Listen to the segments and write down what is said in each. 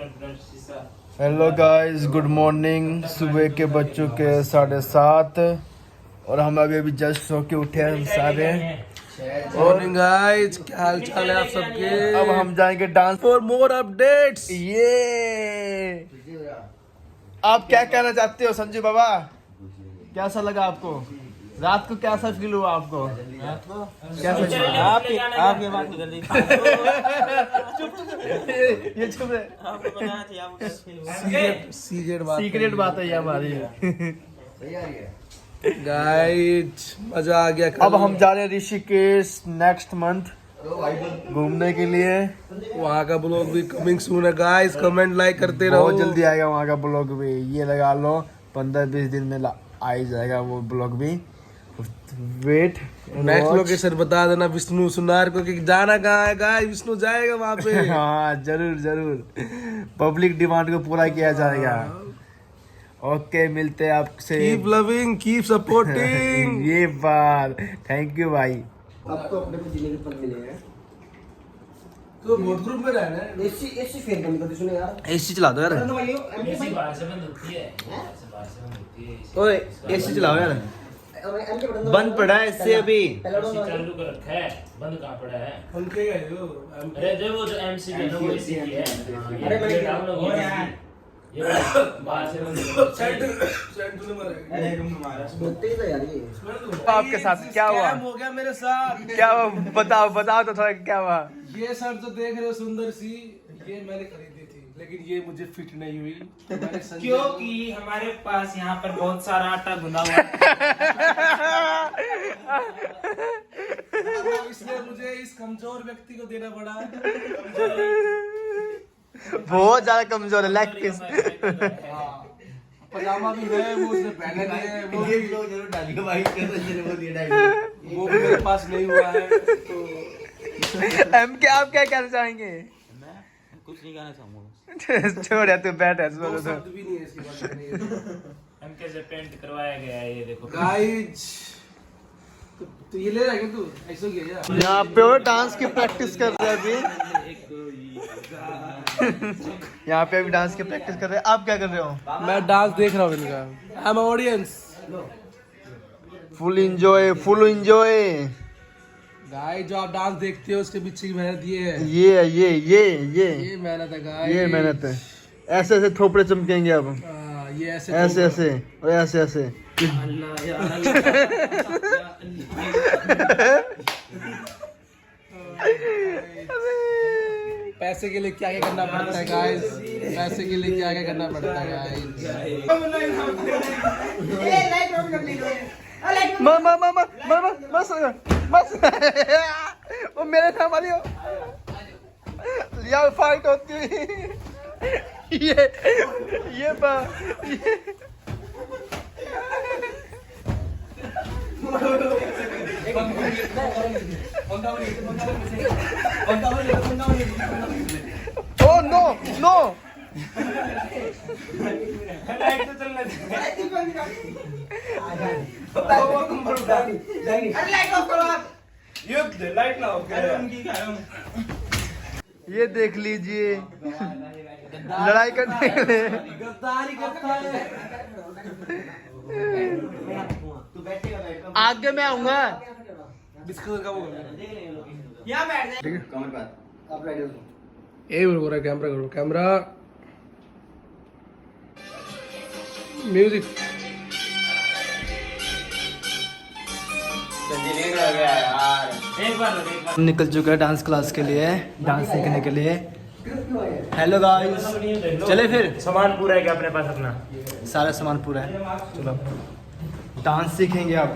Hello guys, good morning. सुबह के बज चुके 7:30 और हम अभी जस्ट सो के उठे हैं हम सारे। मॉर्निंग गाइस, क्या हाल चाल है आप सबके। अब हम जाएंगे डांस फॉर मोर अपडेट्स। ये आप क्या कहना चाहते हो संजू बाबा? कैसा लगा आपको? रात को कैसा फील हुआ आपको? कैसा फील हुआ? आपके बात कर दी। ये चुप है। आपको बताना चाहिए आपको कैसे feel हुआ। सीक्रेट बात है ये हमारी। गाइस मजा आ गया। अब हम जा रहे हैं ऋषिकेश नेक्स्ट मंथ घूमने के लिए। वहाँ का ब्लॉग भी कमिंग सून है गाइस। कमेंट लाइक करते रहो। बहुत जल्दी आएगा वहाँ का ब्लॉग भी। ये लगा लो 15-20 दिन में आ ही जाएगा वो ब्लॉग भी। वेट, नेक्स्ट लोकेशन बता देना विष्णु सुनार को कि जाना कहाँ है गाइस। विष्णु जाएगा वहाँ पे। हाँ जरूर जरूर, पब्लिक डिमांड को पूरा किया जाएगा। ओके, मिलते हैं आपसे। Keep loving, keep supporting. ये बात, थैंक यू भाई। आपको अपने को जीने के पल मिले हैं। तो बहुत ग्रुप में रहना है। एसी फेर बंद कर दे सुनो यार। एसी चला दो यार। एसी बाहर से बंद होती है। बाहर से बंद होती है। ओए एसी चलाओ यार। बंद पड़ा है इससे अभी। एसी चालू कर रखा है, बंद कहाँ पड़ा है? उनके गए हो। अरे जो वो जो एमसी है ना वो एसी की है। अरे मैं डाउन हो गया। ये बाहर से बंद हो अरे रूम हमारा बोलते ही तो यार ये। आपके साथ क्या हुआ? हो गया मेरे साथ। क्या हुआ? बताओ तो थोड़ा क्या हुआ? ये शर्ट जो देख रहे हो सुंदर सी, ये मैंने खरीदी थी लेकिन ये मुझे फिट नहीं हुई। तो मैंने संजय क्योंकि हमारे पास यहाँ पर बहुत सारा आटा गुना हुआ है। को, इसलिए मुझे इस कमजोर व्यक्ति को देना पड़ा। बहुत ज्यादा कमजोर है, लेग पीस। पजामा भी है, वो उसने पहना नहीं है। वो भी जरूर डालियो भाई, कैसे वो दिए डालियो। वो भी मेरे पास नहीं हुआ है। तो हम क्या, आप क्या कहना चाहेंगे? मैं कुछ नहीं कहना चाहूँगा। छोड़ यार, तू बैठ है। दो शब्द भी नहीं है इसके बारे में। हम कैसे पेंट करवाया गया है ये देखो। गाइस तो ये ले रहा है क्या तू? ऐसा किया यार। यहाँ पे वो डांस की प्रैक्टिस कर रहे हैं अभी। यहाँ पे अभी डांस की प्रैक्टिस कर रहे हैं। आप क्या कर रहे हो? मैं डांस देख रहा हूँ इनका। I am audience. Full enjoy, full enjoy. Guys जो आप डांस देखते हो उसके पीछे की मेहनत ये है। ये मेहनत है गाइस। ये मेहनत है। ऐसे ऐसे थोपड़े चमकेंगे अब। ये ऐसे ऐसे और ऐसे। अल्लाह या अल्लाह। पैसे के लिए क्या क्या करना पड़ता है गाइस। पैसे के लिए क्या क्या करना पड़ता है गाइस। वो मेरे नाम वाली हो। यहाँ फाइट होती हुई। ये Oh no! ये देख लीजिए, लड़ाई करने के लिए। आगे मैं आऊंगा। डिस्कस का वो यहाँ बैठ जा। ठीक है। कमर पर आप रेडी हो। यही बोल रहा है। कैमरा करो, कैमरा म्यूजिक। एक बार निकल चुका है डांस क्लास के लिए, डांस सीखने के लिए। हेलो गाइस, चले फिर। सामान पूरा है क्या अपने पास अपना? सारा सामान पूरा है। चलो डांस सीखेंगे अब।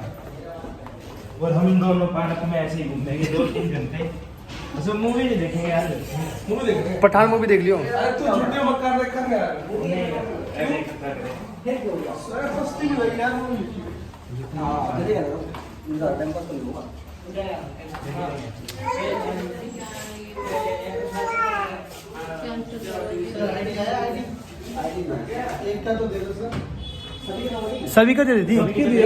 और हम दोनों पार्क में ऐसे ही घूमेंगे 2-3 घंटे। अच्छा मूवी नहीं देखेंगे यार? मूवी देख रहे हैं। पठान मूवी देख लियो। अरे तू झूठे मक्कार देख कर यार। नहीं ऐसे ही करता करें। अरे सस्ती भी लगी यार मूवी। हाँ जल्दी करो। इधर टाइम पास कर लूँगा। एक का तो दे दो सर। सभी का दे दी। सबके लिए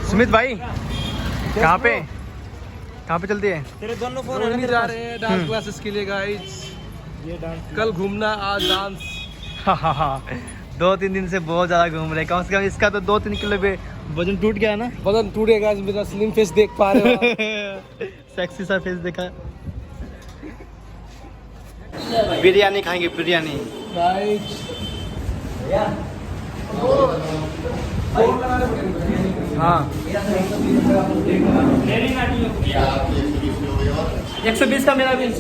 सुमित भाई कहाँ पे चलती है? तेरे दोनों फोन रोहिणी जा रहे हैं डांस क्लासेस के लिए गाइस। ये डांस कल घूमना, आज डांस। 2-3 दिन से बहुत ज़्यादा घूम रहे हैं। कम से कम इसका तो 2-3 किलो पे वजन टूट गया ना। बदन टूटेगा, मेरा स्लिम फेस देख पा रहे हो। सेक्सी सा फेस देखा। बिरयानी खाएंगे, बिरयानी। गाइस हाँ 120 का मेरा बिल।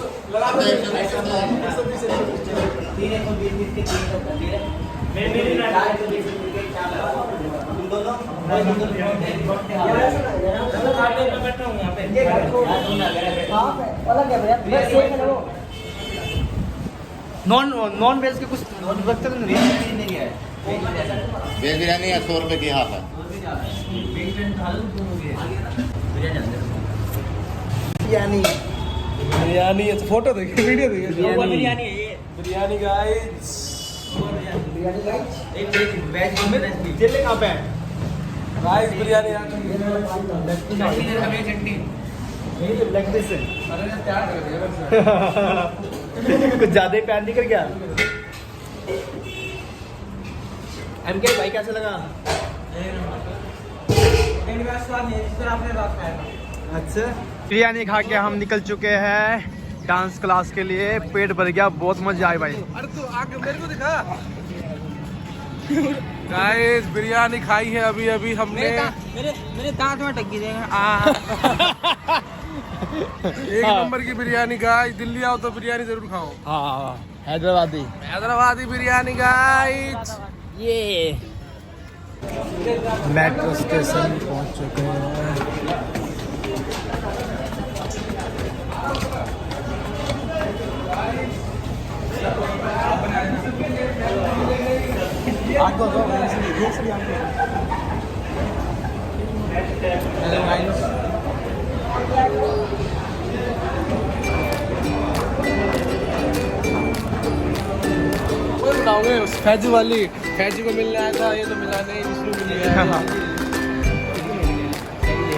नॉन वेज के कुछ रखते तो नहीं है। वेज बिरयानी 100 रुपए की हाफ है। बिरयानी बिरयानी फोटो देखिए, वीडियो देखिए। बिरयानी है ये। बिरयानी गाइस। चले कहाँ पे है? गाइस बिरयानी लेग पीस है। अरे प्यार कर दिया। कुछ ज्यादा ही प्यार नहीं कर गया। MK भाई कैसे लगा? अच्छा बिरयानी खा के हम निकल चुके हैं डांस क्लास के लिए। पेट भर गया, बहुत मजा आई भाई। अरे तू आके मेरे को दिखा। गाइस बिरयानी खाई है अभी अभी हमने। मेरे दांत में टक गई। एक नंबर की बिरयानी गाइस। दिल्ली आओ तो बिरयानी जरूर खाओ। हाँ हैदराबादी हैदराबादी बिरयानी गाइस। ये मेट्रो स्टेशन पहुंच चुके हैं। बताओगे फैजी वाली, फैजी को मिलने आया था, ये तो मिला नहीं, इसको मिल गया।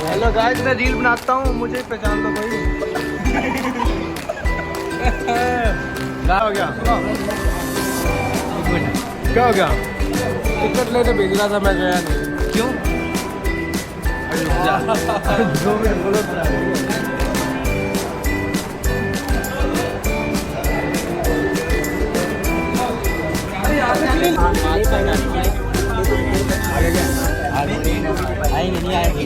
हेलो गाइस, मैं रील बनाता हूँ, मुझे पहचान लो भाई। क्या हो गया? एक मिनट, क्या हो गया? टिकट लेने भेज रहा था, मैं गया नहीं। क्यों? दो मिनट बोलो। आएंगे नहीं आएंगे।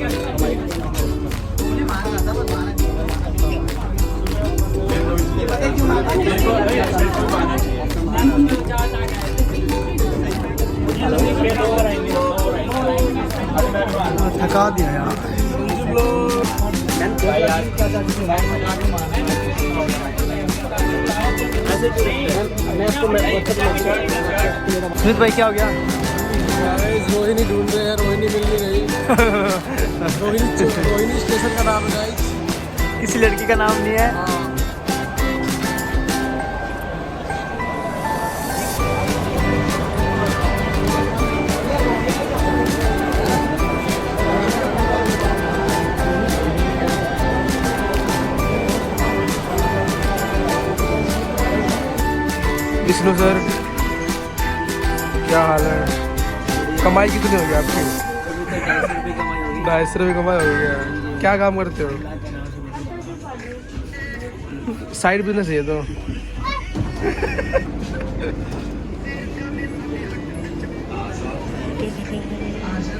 थका दिया यार। सुमित भाई क्या हो गया? रोहिणी ढूंढ रहे हैं, रोहिणी मिल नहीं रही। रोहिणी स्टेशन का नाम है गाइस। किसी लड़की का नाम नहीं है। हाँ। विष्णु सर क्या हाल है? कमाई कितनी हो गई आपकी? 250 रुपये कमाई हो गया। क्या काम करते हो? साइड बिजनेस है ये तो।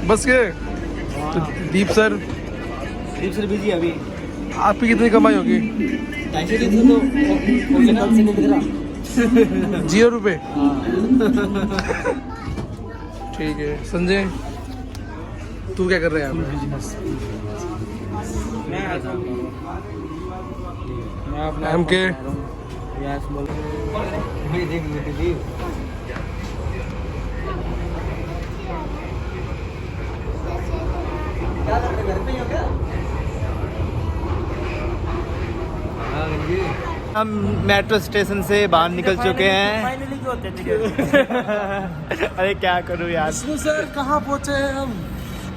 बस के तो दीप सर बिजी अभी। आपकी कितनी कमाई होगी? 0 रुपये। ठीक है। संजय तू क्या कर रहा है? एम के हम मेट्रो स्टेशन से बाहर निकल चुके हैं। फाइनली क्यों होते थे? अरे क्या करूँ यार। विष्णु सर कहाँ पहुँचे हैं हम?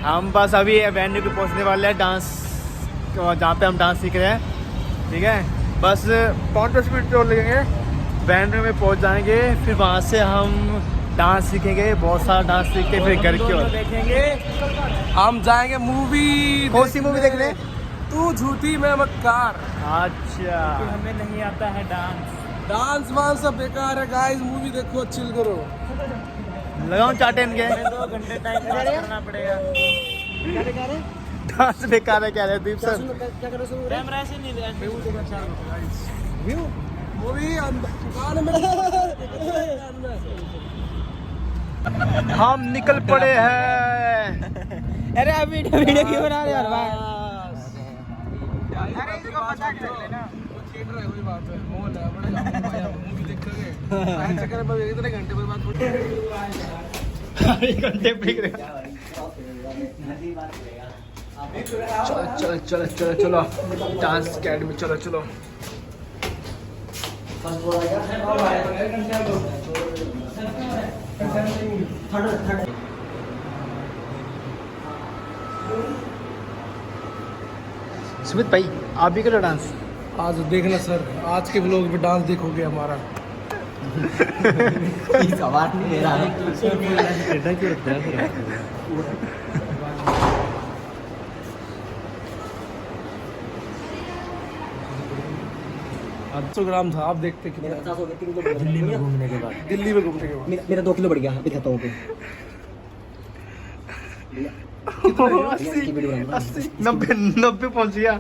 हम बस अभी वेन्यू पे पहुंचने वाले हैं, डांस जहाँ पे हम डांस सीख रहे हैं। ठीक है, बस 5-10 मिनट और लगेंगे, वेन्यू में पहुंच जाएंगे। फिर वहाँ से हम डांस सीखेंगे, बहुत सारा डांस सीख के फिर घर की ओर देखेंगे। हम जाएंगे मूवी। कौन सी मूवी देखने? तू झूठी मैं मक्कार। अच्छा, हमें नहीं आता है डांस। डांस वांस सब बेकार है गाइस, मूवी देखो चिल करो। लगाऊं चाटेन के? 2 घंटे टाइम पास करना पड़ेगा। डांस बेकार है, क्या रहे दीप सर? कैमरा से नहीं मूवी हम निकल पड़े हैं। अरे अब वीडियो क्यों बना रहे यार भाई? अरे इसको मजाक कर लेना। थिएटर है, वही बात है। मॉल है, बड़े मूवी देखेंगे। ऐसे चक्कर में इतने घंटे बाद 1 घंटे ब्रेक रहेगा। चलो चलो चलो चलो डांस अकेडमी, चलो चलो। सुमित भाई, आप भी करो डांस। आज देखना सर, आज के व्लॉग में डांस देखोगे हमारा। सवाल नहीं मेरा है। ग्राम था, आप देखते कितना। दिल्ली में घूमने के बाद। दिल्ली में घूमने के बाद मेरा 2 किलो बढ़ गया, अभी खाता हूँ। 80 90 पहुंच गया।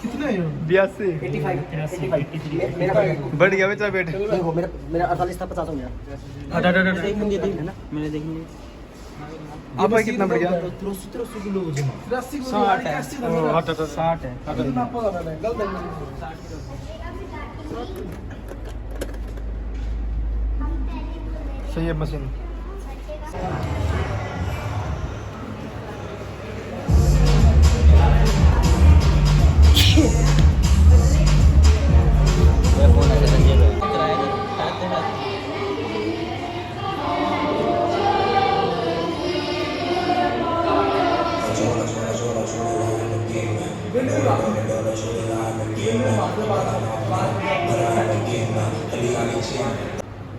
कितना है? 82 मेरा बढ़ गया बेचा बेटे। देखो, मेरा 48 था, 50 हो गया। एक मिनट है ना, मैंने देख लिया। आप भाई कितना बढ़ गया? 83 किलो वजन है। 60 है। 60 है। सही है मशीन।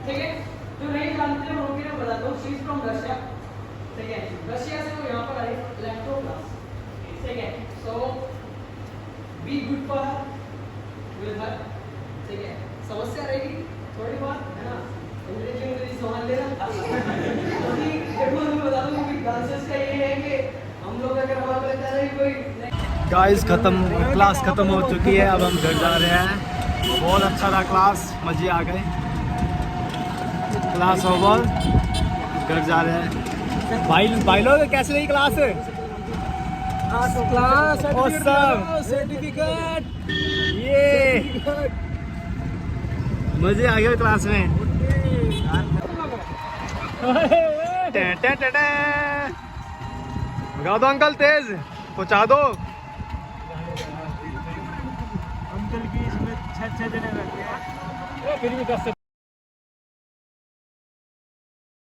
ठीक है, जो नहीं जानते हो उनके लिए बता दो, शी इज फ्रॉम रशिया। ठीक है, रशिया से वो यहाँ पर आई लैपटॉप क्लास। ठीक है, so be good for her with her. ठीक है, समस्या रहेगी थोड़ी बहुत, है ना? अंग्रेजी संभाल लेना। क्योंकि देखो मैं बता दूं कि डांसर्स का ये है कि हम लोग अगर हमारे लगता है कोई गाइस क्लास खत्म हो चुकी है, अब हम घर जा रहे हैं। बहुत अच्छा रहा क्लास, मजे आ गए। क्लास ओवर, घर जा रहे हैं। भाई लोग कैसे रही क्लास? Class Awesome. सर्टिफिकेट। ये मजे आ गए क्लास में। भगा दो अंकल, तेज पहुंचा दो। अंकल की इसमें 6 जने बैठे हैं, फिर भी 10 से